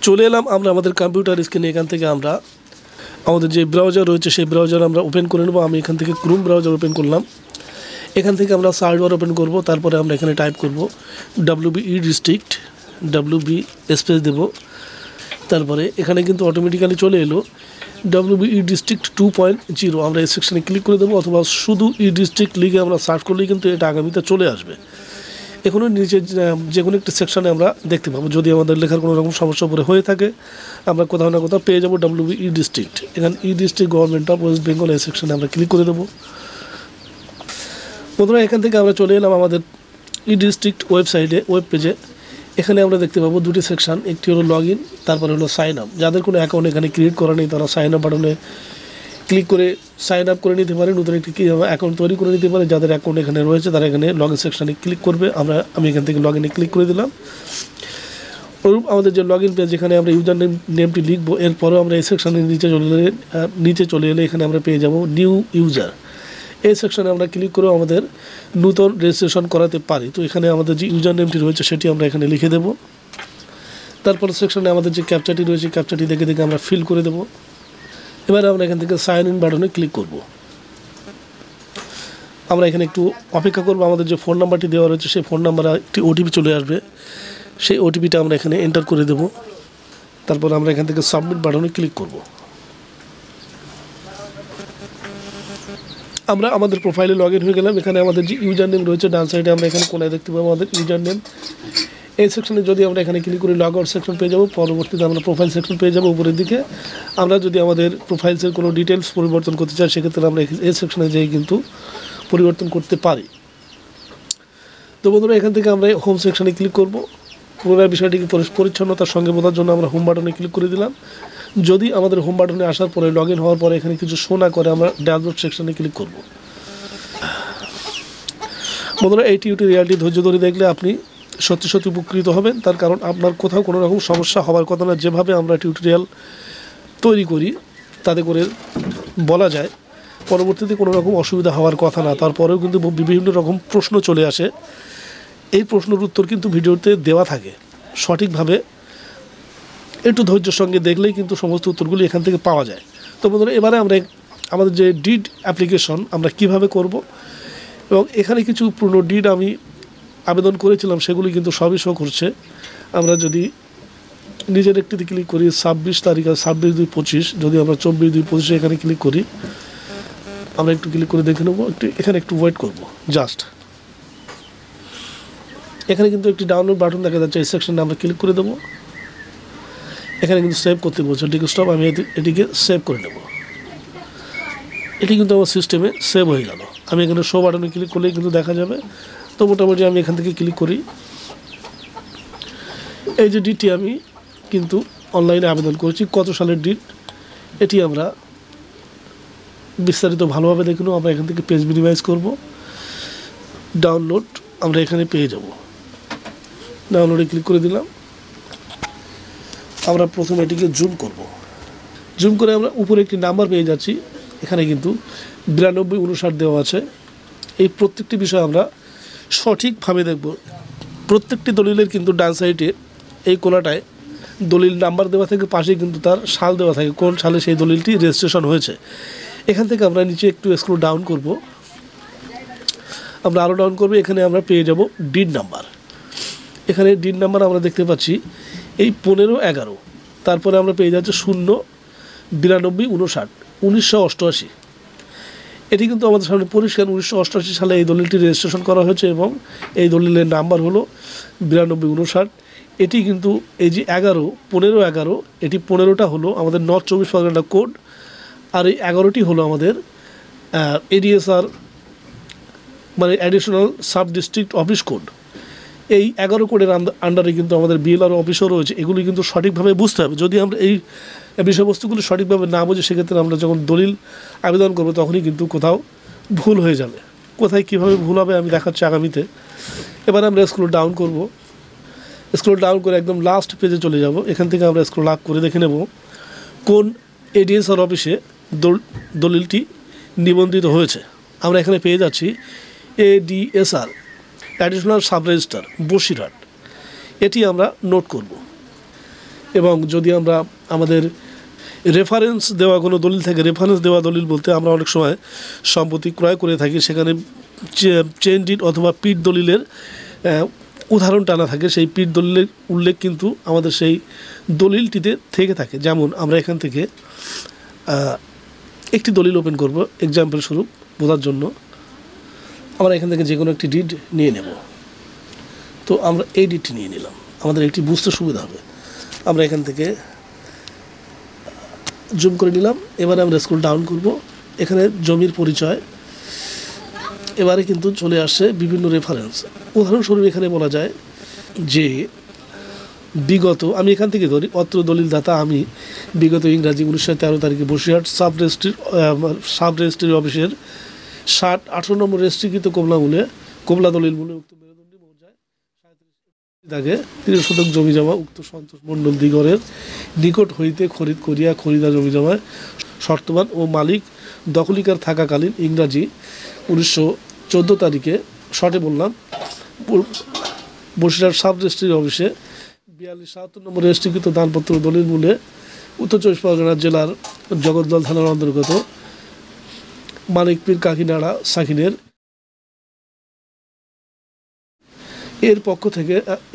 চলে এলাম আমরা আমাদের কম্পিউটার স্ক্রিনে। এখান থেকে আমরা আমাদের যে ব্রাউজার রয়েছে সেই ব্রাউজার আমরা ওপেন করে নেব। আমি এখান থেকে ক্রোম ব্রাউজার ওপেন করলাম। এখান থেকে আমরা সার্চ বার ওপেন করব। তারপরে আমরা এখানে টাইপ করব WBE ডিস্ট্রিক্ট, WB স্পেস দেব। তারপরে এখানে কিন্তু অটোমেটিক্যালি চলে এলো WBE ডিস্ট্রিক্ট 2.0। আমরা এই সেকশানে ক্লিক করে দেবো, অথবা শুধু ডিস্ট্রিক্ট লিখে আমরা সার্চ করলেই কিন্তু এটা আগামীতে চলে আসবে। এখনও নিচে যে কোনো একটি সেকশানে আমরা দেখতে পাবো। যদি আমাদের লেখার কোনো রকম সমস্যা উপরে হয়ে থাকে আমরা কোথাও না কোথাও পেয়ে যাবো WBE ডিস্ট্রিক্ট। এখানে district government of West Bengal এই সেকশানে আমরা ক্লিক করে দেবো। বন্ধুরা এখান থেকে আমরা চলে এলাম আমাদের ডিস্ট্রিক্ট ওয়েবসাইটে, ওয়েব পেজে। এখানে আমরা দেখতে পাবো দুটি সেকশান, একটি হলো লগ ইন, তারপরে হলো সাইন আপ। যাদের কোনো অ্যাকাউন্ট এখানে ক্রিয়েট করা নেই তারা সাইন আপ বাটনে ক্লিক করে সাইন আপ করে নিতে পারে, নতুন একটি অ্যাকাউন্ট তৈরি করে নিতে পারে। যাদের অ্যাকাউন্ট এখানে রয়েছে তারা এখানে লগ ইন সেকশানে ক্লিক করবে। আমি এখান থেকে লগ ইনে ক্লিক করে দিলাম। ওরূপ আমাদের যে লগ ইন পেজ, যেখানে আমরা ইউজার নেমটি লিখবো, এরপরেও আমরা এই সেকশানের নিচে চলে এলে এখানে আমরা পেয়ে যাব নিউ ইউজার। এই সেকশানে আমরা ক্লিক করেও আমাদের নতুন রেজিস্ট্রেশন করাতে পারি। তো এখানে আমাদের যে ইউজার নেমটি রয়েছে সেটি আমরা এখানে লিখে দেব। তারপর সেকশানে আমাদের যে ক্যাপচাটি রয়েছে ক্যাপচাটি দেখে আমরা ফিল করে দেব। এবারে আমরা এখান থেকে সাইন ইন বাটনে ক্লিক করব। আমরা এখানে একটু অপেক্ষা করব। আমাদের যে ফোন নাম্বারটি দেওয়া রয়েছে সেই ফোন নাম্বারে একটি ওটিপি চলে আসবে। সেই ওটিপিটা আমরা এখানে এন্টার করে দেব। তারপর আমরা এখান থেকে সাবমিট বাটনে ক্লিক করব। আমরা আমাদের প্রোফাইলে লগ ইন হয়ে গেলাম। এখানে আমাদের যে ইউজার নেম রয়েছে ডান সাইডে আমরা এখানে কোনায় দেখতে পাবো আমাদের ইউজার নেম। এই সেকশনে যদি আমরা এখানে ক্লিক করি লগ আউট সেকশন পেয়ে যাবো। পরবর্তীতে আমরা প্রোফাইল সেকশন পেয়ে যাবো উপরের দিকে। আমরা যদি আমাদের প্রোফাইলসের কোনো ডিটেলস পরিবর্তন করতে চাই সেক্ষেত্রে আমরা এই সেকশনে যেয়ে কিন্তু পরিবর্তন করতে পারি। তো বন্ধুরা এখান থেকে আমরা হোম সেকশনে ক্লিক করব। পুনরায় বিষয়টিকে পরিচ্ছন্নতার সঙ্গে বোঝার জন্য আমরা হোম বাটনে ক্লিক করে দিলাম। যদি আমাদের হোম বাটনে আসার পরে লগ ইন হওয়ার পরে এখানে কিছু শো না করে আমরা ড্যাশবোর্ড সেকশনে ক্লিক করব। বন্ধুরা এই টিউটোরিয়ালটি ধৈর্য ধরে দেখলে আপনি সত্যি সত্যি উপকৃত হবেন। তার কারণ আপনার কোথাও কোনো রকম সমস্যা হওয়ার কথা না। যেভাবে আমরা টিউটোরিয়াল তৈরি করি তাতে করে বলা যায় পরবর্তীতে কোনো রকম অসুবিধা হওয়ার কথা না। তারপরেও কিন্তু বিভিন্ন রকম প্রশ্ন চলে আসে। এই প্রশ্নের উত্তর কিন্তু ভিডিওতে দেওয়া থাকে সঠিকভাবে। একটু ধৈর্যের সঙ্গে দেখলেই কিন্তু সমস্ত উত্তরগুলি এখান থেকে পাওয়া যায়। তো বন্ধুরা এবারে আমরা আমাদের যে ডিড অ্যাপ্লিকেশন আমরা কিভাবে করব, এবং এখানে কিছু পুরনো ডিড আমি আবেদন করেছিলাম সেগুলি কিন্তু সবই শো করছে। আমরা যদি নিজের একটিতে ক্লিক করি 26 তারিখ 26/2/25, যদি আমরা 24/2/25 এখানে ক্লিক করি, আমরা একটু ক্লিক করে দেখে নেবো। এখানে একটু ওয়েট করব জাস্ট। এখানে কিন্তু একটি ডাউনলোড বাটন দেখা যাচ্ছে, এই সেকশনে আমরা ক্লিক করে দেবো। এখানে কিন্তু সেভ করতে বলছে, ডেস্কটপ। আমি এটিকে সেভ করে নেব। এটি কিন্তু আমার সিস্টেমে সেভ হয়ে গেল। আমি এখানে শো বাটনে ক্লিক করলেই কিন্তু দেখা যাবে। তো মোটামুটি আমি এখান থেকে ক্লিক করি। এই যে ডিটটি আমি কিন্তু অনলাইনে আবেদন করেছি, কত সালের ডিট এটি আমরা বিস্তারিত ভালোভাবে দেখে নেব। আমরা এখান থেকে পেজ মিনিমাইজ করব, ডাউনলোড আমরা এখানে পেয়ে যাব। ডাউনলোডে ক্লিক করে দিলাম। আমরা প্রথমে এটিকে জুম করব। জুম করে আমরা উপরে একটি নাম্বার পেয়ে যাচ্ছি। এখানে কিন্তু 9259 দেওয়া আছে। এই প্রত্যেকটি বিষয় আমরা সঠিকভাবে দেখব। প্রত্যেকটি দলিলের কিন্তু ডান সাইডে এই কোণাটায় দলিল নাম্বার দেওয়া থাকে, পাশে কিন্তু তার সাল দেওয়া থাকে, কোন সালে সেই দলিলটি রেজিস্ট্রেশন হয়েছে। এখান থেকে আমরা নিচে একটু স্ক্রল ডাউন করব। আমরা আরও ডাউন করব। এখানে আমরা পেয়ে যাব ডিড নাম্বার। এখানে ডিড নাম্বার আমরা দেখতে পাচ্ছি এই 1511। তারপরে আমরা পেয়ে যাচ্ছি 09259 1988। এটি কিন্তু আমাদের সামনে পরিষ্কার 1988 সালে এই দলিলটি রেজিস্ট্রেশন করা হয়েছে, এবং এই দলিলের নাম্বার হলো 9259। এটি কিন্তু এই যে 1511, এটি 15টা হলো আমাদের নর্থ 24 পরগনা কোড, আর এই 11টি হলো আমাদের ADSR মানে additional sub district office code. এই 11 কোডের আন্ডারে কিন্তু আমাদের BLR অফিসও রয়েছে। এগুলি কিন্তু সঠিকভাবে বুঝতে হবে। যদি আমরা এই বিষয়বস্তুগুলি সঠিকভাবে না বুঝি সেক্ষেত্রে আমরা যখন দলিল আবেদন করব তখনই কিন্তু কোথাও ভুল হয়ে যাবে। কোথায় কীভাবে ভুল হবে আমি দেখাচ্ছি আগামীতে। এবার আমরা স্ক্রল ডাউন করব। স্ক্রল ডাউন করে একদম লাস্ট পেজে চলে যাব। এখান থেকে আমরা স্ক্রল আপ করে দেখে নেব কোন ADSR অফিসে দলিলটি নিবন্ধিত হয়েছে। আমরা এখানে পেয়ে যাচ্ছি ADSR additional sub registrar Basirhat. এটি আমরা নোট করব। এবং যদি আমরা আমাদের রেফারেন্স দেওয়া কোনো দলিল থাকে, রেফারেন্স দেওয়া দলিল বলতে আমরা অনেক সময় সম্পত্তি ক্রয় করে থাকি, সেখানে চেইন ডিড অথবা পিট দলিলের উদাহরণ টানা থাকে, সেই পিট দলিলের উল্লেখ কিন্তু আমাদের সেই দলিলটিতে থেকে থাকে। যেমন আমরা এখান থেকে একটি দলিল ওপেন করব এক্সাম্পল স্বরূপ বোঝার জন্য। আমরা এখান থেকে যে কোনো একটি ডিড নিয়ে নেব। তো আমরা এই ডিডটি নিয়ে নিলাম, আমাদের একটি বুঝতে সুবিধা হবে। আমরা এখান থেকে জুম করে নিলাম। এবারে আমরা স্ক্রল ডাউন করব, এখানে জমির পরিচয়, এবারে কিন্তু চলে আসছে বিভিন্ন রেফারেন্স। উদাহরণস্বরূপ এখানে বলা যায় যে বিগত, আমি এখান থেকে ধরি, অত্র দলিলদাতা আমি বিগত ইংরাজি 1913 তারিখে বসিরহাট সাব রেজিস্ট্রি অফিসের 60-18 নম্বর রেজিস্ট্রিকৃত কমলা দলিল মূলে উক্ত মেরুদণ্ডী মৌজায় 30 শতক জমি জমা উক্ত সন্তোষ মণ্ডল দিগরের নিকট হইতে খরিদ করিয়া খরিদা জমি জমায় শর্তবান ও মালিক দখলিকার থাকাকালীন ইংরাজি 1914 তারিখে শর্টে বললাম বসিরহাট সাব রেজিস্ট্রি অফিসে 42-77 নম্বর রেজিস্ট্রিকৃত দানপত্র দলিল মূলে উত্তর 24 পরগনা জেলার জগদ্দল থানার অন্তর্গত মানিকপীর কাকিনাড়া সাকিনের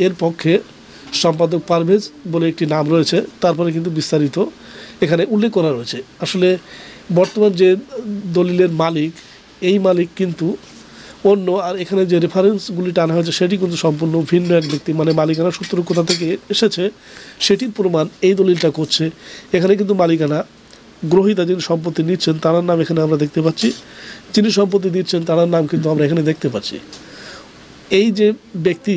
এর পক্ষে সম্পাদক পারভেজ বলে একটি নাম রয়েছে। তারপরে কিন্তু বিস্তারিত এখানে উল্লেখ করা রয়েছে। আসলে বর্তমান যে দলিলের মালিক, এই মালিক কিন্তু অন্য, আর এখানে যে রেফারেন্সগুলি টানা হয়েছে সেটি কিন্তু সম্পূর্ণ ভিন্ন এক ব্যক্তি, মানে মালিকানা সূত্র কোথা থেকে এসেছে সেটির প্রমাণ এই দলিলটা করছে। এখানে কিন্তু মালিকানা গ্রহীতা যিনি সম্পত্তি নিচ্ছেন তার নাম এখানে আমরা দেখতে পাচ্ছি, যিনি সম্পত্তি দিচ্ছেন তার নাম কিন্তু আমরা এখানে দেখতে পাচ্ছি। এই যে ব্যক্তি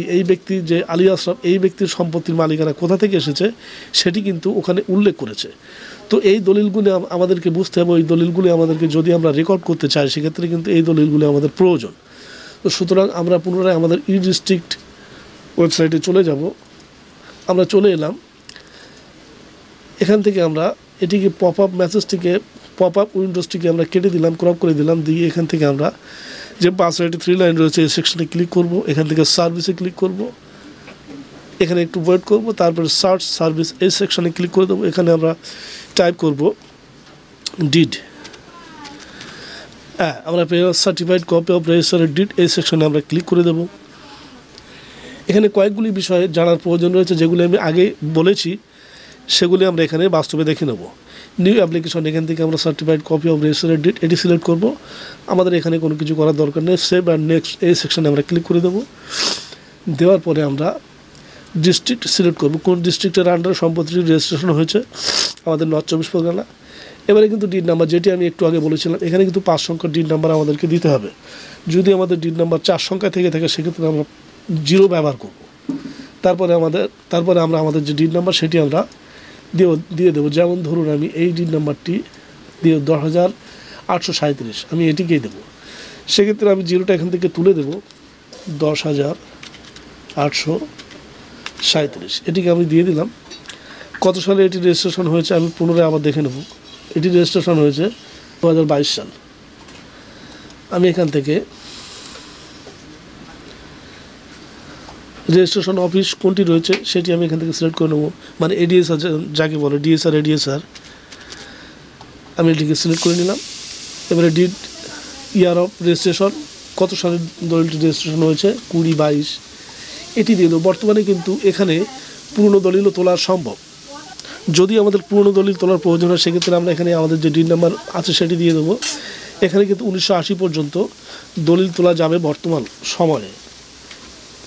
যে আলী আশরাফ, এই ব্যক্তির সম্পত্তির মালিকানা কোথা থেকে এসেছে সেটি কিন্তু ওখানে উল্লেখ করেছে। তো এই দলিলগুলি আমাদেরকে বুঝতে হবে, ওই দলিলগুলি আমাদেরকে যদি আমরা রেকর্ড করতে চাই সেক্ষেত্রে কিন্তু এই দলিলগুলি আমাদের প্রয়োজন। তো সুতরাং আমরা পুনরায় আমাদের ই ডিস্ট্রিক্ট ওয়েবসাইটে চলে যাব। আমরা চলে এলাম, এখান থেকে আমরা এটিকে পপ আপ উইন্ডোজটিকে আমরা কেটে দিলাম, ক্রপ করে দিলাম, দিয়ে এখান থেকে আমরা যে পাঁচ সাইডে 3 লাইন রয়েছে এই সেকশনে ক্লিক করব। এখান থেকে সার্ভিসে ক্লিক করব, এখানে একটু ওয়েট করব, তারপরে সার্চ সার্ভিস এই সেকশনে ক্লিক করে দেবো। এখানে আমরা টাইপ করব ডিড, আমরা certified copy of registered did এই সেকশনে আমরা ক্লিক করে দেব। এখানে কয়েকগুলি বিষয় জানার প্রয়োজন রয়েছে, যেগুলি আমি আগে বলেছি সেগুলি আমরা এখানে বাস্তবে দেখে নেব। নিউ অ্যাপ্লিকেশন, এখান থেকে আমরা certified copy of registered did এটি সিলেক্ট করব। আমাদের এখানে কোনো কিছু করার দরকার নেই, সেভ আর নেক্সট এই সেকশনে আমরা ক্লিক করে দেবো। দেওয়ার পরে আমরা ডিস্ট্রিক্ট সিলেক্ট করব, কোন ডিস্ট্রিক্টের আন্ডারে সম্পত্তির রেজিস্ট্রেশন হয়েছে, আমাদের নর্থ 24 পরগনা। এবারে কিন্তু ডিড নাম্বার, যেটি আমি একটু আগে বলেছিলাম, এখানে কিন্তু 5 সংখ্যার ডিড নাম্বার আমাদেরকে দিতে হবে। যদি আমাদের ডিড নাম্বার 4 সংখ্যা থেকে থাকে সেক্ষেত্রে আমরা 0 ব্যবহার করব। তারপরে আমরা আমাদের যে ডিড নাম্বার সেটি আমরা দিয়ে দেবো। যেমন ধরুন আমি এই ডিড নাম্বারটি দিয়ে 10,837 আমি এটিকেই দেবো। সেক্ষেত্রে আমি 0টা এখান থেকে তুলে দেবো, 10,837 এটিকে আমি দিয়ে দিলাম। কত সালে এটি রেজিস্ট্রেশন হয়েছে আমি পুনরায় আবার দেখে নেব। এটি রেজিস্ট্রেশন হয়েছে 2022 সাল। আমি এখান থেকে রেজিস্ট্রেশন অফিস কোনটি রয়েছে সেটি আমি এখান থেকে সিলেক্ট করে নেব, মানে এডিএসআর যাকে বলে এডিএসআর আমি এটিকে সিলেক্ট করে নিলাম। এবারে ডিড ইয়ার অফ রেজিস্ট্রেশন, কত সালের দলিলটি রেজিস্ট্রেশন হয়েছে 2022 এটি দিয়ে দেবো। বর্তমানে কিন্তু এখানে পুরনো দলিলও তোলা সম্ভব। যদি আমাদের পুরনো দলিল তোলার প্রয়োজন হয় সেক্ষেত্রে আমরা এখানে আমাদের যে ডিড নাম্বার আছে সেটি দিয়ে দেবো। এখানে কিন্তু 1980 পর্যন্ত দলিল তোলা যাবে। বর্তমান সময়ে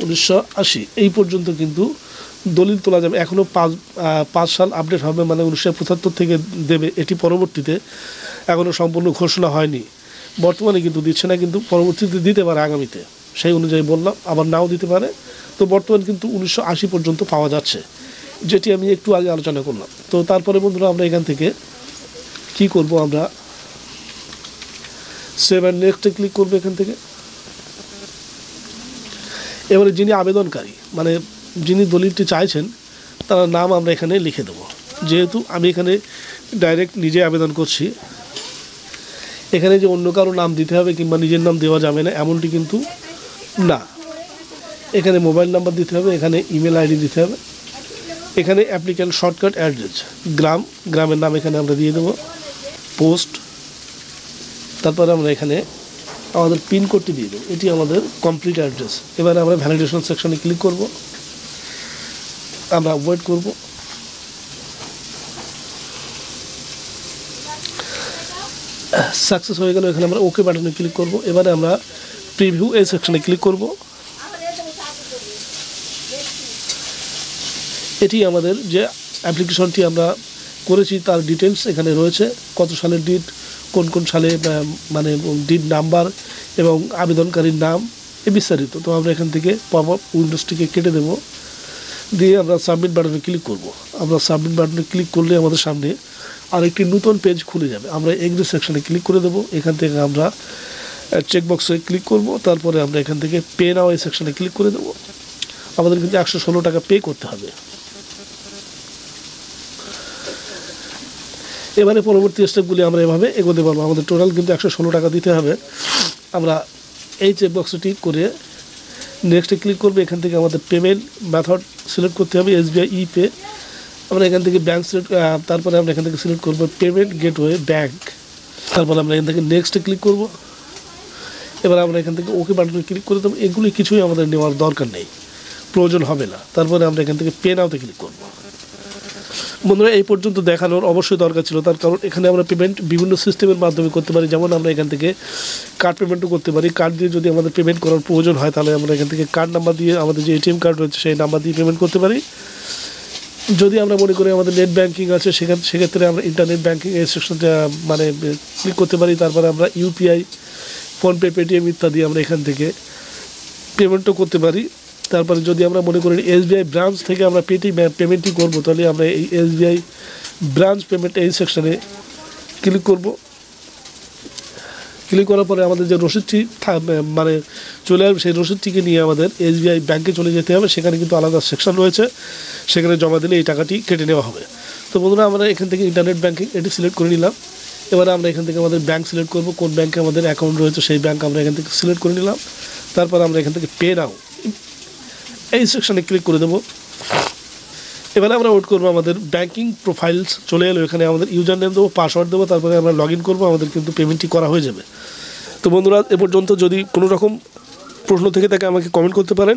1980 এই পর্যন্ত কিন্তু দলিল তোলা যাবে। এখনও 5 সাল আপডেট হবে, মানে 1975 থেকে দেবে, এটি পরবর্তীতে এখনও সম্পূর্ণ ঘোষণা হয়নি। বর্তমানে কিন্তু দিচ্ছে না, কিন্তু পরবর্তীতে দিতে পারে আগামীতে, সেই অনুযায়ী বললাম, আবার নাও দিতে পারে। তো বর্তমান কিন্তু 1980 পর্যন্ত পাওয়া যাচ্ছে, যেটি আমি একটু আগে আলোচনা করলাম। তো তারপরে বন্ধুরা আমরা এখান থেকে কি করব, আমরা সেভ অ্যান্ড নেক্সটে ক্লিক করবো। এখান থেকে এবারে যিনি আবেদনকারী, মানে যিনি দলিলটি চাইছেন তার নাম আমরা এখানে লিখে দেবো। যেহেতু আমি এখানে ডাইরেক্ট নিজে আবেদন করছি, এখানে যে অন্য কারো নাম দিতে হবে কিংবা নিজের নাম দেওয়া যাবে না এমনটি কিন্তু না। এখানে মোবাইল নাম্বার দিতে হবে, এখানে ইমেল আইডি দিতে হবে। এখানে অ্যাপ্লিক্যান্ট শর্টকাট অ্যাড্রেস, গ্রামের নাম এখানে আমরা দিয়ে দেবো, পোস্ট, তারপরে আমরা এখানে আমাদের পিনকোডটি দিয়ে দেবো। এটি আমাদের কমপ্লিট অ্যাড্রেস। এবারে আমরা ভ্যালিডেশন সেকশনে ক্লিক করব, আমরা ওয়েট করব। সাকসেস হয়ে গেল। এখানে আমরা ওকে বাটনে ক্লিক করব। এবারে আমরা প্রিভিউ এই সেকশনে ক্লিক করব। এটি আমাদের যে অ্যাপ্লিকেশনটি আমরা করেছি তার ডিটেলস এখানে রয়েছে, কত সালের ডিট, কোন কোন সালে মানে ডিট নাম্বার এবং আবেদনকারীর নাম এ বিস্তারিত। তো আমরা এখান থেকে পপ আপ উইন্ডোজটিকে কেটে দেব, দিয়ে আমরা সাবমিট বাটনে ক্লিক করব। আমরা সাবমিট বাটনে ক্লিক করলে আমাদের সামনে আরেকটি নতুন পেজ খুলে যাবে। আমরা এগ্রি সেকশনে ক্লিক করে দেব। এখান থেকে আমরা চেকবক্সে ক্লিক করব, তারপরে আমরা এখান থেকে পে নাও এই সেকশনে ক্লিক করে দেব। আমাদের কিন্তু 116 টাকা পে করতে হবে। এবারে পরবর্তী স্টেপগুলি আমরা এভাবে এগোতে পারবো। আমাদের টোটাল কিন্তু 116 টাকা দিতে হবে। আমরা এই চেকবক্সটি করে নেক্সটে ক্লিক করবো। এখান থেকে আমাদের পেমেন্ট মেথড সিলেক্ট করতে হবে, SBI ই-পে। আমরা এখান থেকে ব্যাঙ্ক সিলেক্ট, তারপরে আমরা এখান থেকে সিলেক্ট করবো পেমেন্ট গেটওয়ে ব্যাঙ্ক। তারপরে আমরা এখান থেকে নেক্সটে ক্লিক করব। এবার আমরা এখান থেকে ওকে বাটনে ক্লিক করে দেবো। এগুলি কিছুই আমাদের নেওয়ার দরকার নেই, প্রয়োজন হবে না। তারপরে আমরা এখান থেকে পে নাওতে ক্লিক করব। বন্ধুরা, এই পর্যন্ত দেখানোর অবশ্যই দরকার ছিল, তার কারণ এখানে আমরা পেমেন্ট বিভিন্ন সিস্টেমের মাধ্যমে করতে পারি। যেমন আমরা এখান থেকে কার্ড পেমেন্টও করতে পারি। কার্ড দিয়ে যদি আমাদের পেমেন্ট করার প্রয়োজন হয় তাহলে আমরা এখান থেকে কার্ড নাম্বার দিয়ে, আমাদের যে ATM কার্ড রয়েছে সেই নাম্বার দিয়ে পেমেন্ট করতে পারি। যদি আমরা মনে করি আমাদের নেট ব্যাঙ্কিং আছে সেক্ষেত্রে আমরা ইন্টারনেট ব্যাঙ্কিং এই সেকশনটা মানে ক্লিক করতে পারি। তারপরে আমরা UPI, ফোনপে, পেটিএম ইত্যাদি আমরা এখান থেকে পেমেন্টও করতে পারি। তারপরে যদি আমরা মনে করি SBI ব্রাঞ্চ থেকে আমরা পেমেন্টই করব, তাহলে আমরা এই SBI ব্রাঞ্চ পেমেন্ট এই সেকশনে ক্লিক করব। ক্লিক করার পরে আমাদের যে রসিদটি মানে চলে আসবে, সেই রসিদটিকে নিয়ে আমাদের SBI ব্যাঙ্কে চলে যেতে হবে। সেখানে কিন্তু আলাদা সেকশন রয়েছে, সেখানে জমা দিলে এই টাকাটি কেটে নেওয়া হবে। তো বন্ধুরা, আমরা এখান থেকে ইন্টারনেট ব্যাঙ্কিং এটি সিলেক্ট করে নিলাম। এবারে আমরা এখান থেকে আমাদের ব্যাঙ্ক সিলেক্ট করব, কোন ব্যাঙ্কে আমাদের অ্যাকাউন্ট রয়েছে সেই ব্যাঙ্ক আমরা এখান থেকে সিলেক্ট করে নিলাম। তারপর আমরা এখান থেকে পে নাও এই সেকশনে ক্লিক করে দেবো। এবারে আমরা ওয়েট করবো। আমাদের ব্যাঙ্কিং প্রোফাইলস চলে এলো। এখানে আমাদের ইউজার নেম দেবো, পাসওয়ার্ড দেবো, তারপরে আমরা লগ ইন করবো। আমাদের কিন্তু পেমেন্টটি করা হয়ে যাবে। তো বন্ধুরা, এ পর্যন্ত যদি কোনো রকম প্রশ্ন থেকে থাকে আমাকে কমেন্ট করতে পারেন,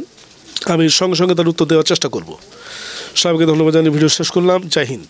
আমি সঙ্গে সঙ্গে তার উত্তর দেওয়ার চেষ্টা করব। সবাইকে ধন্যবাদ জানিয়ে ভিডিও শেষ করলাম। জয় হিন্দ।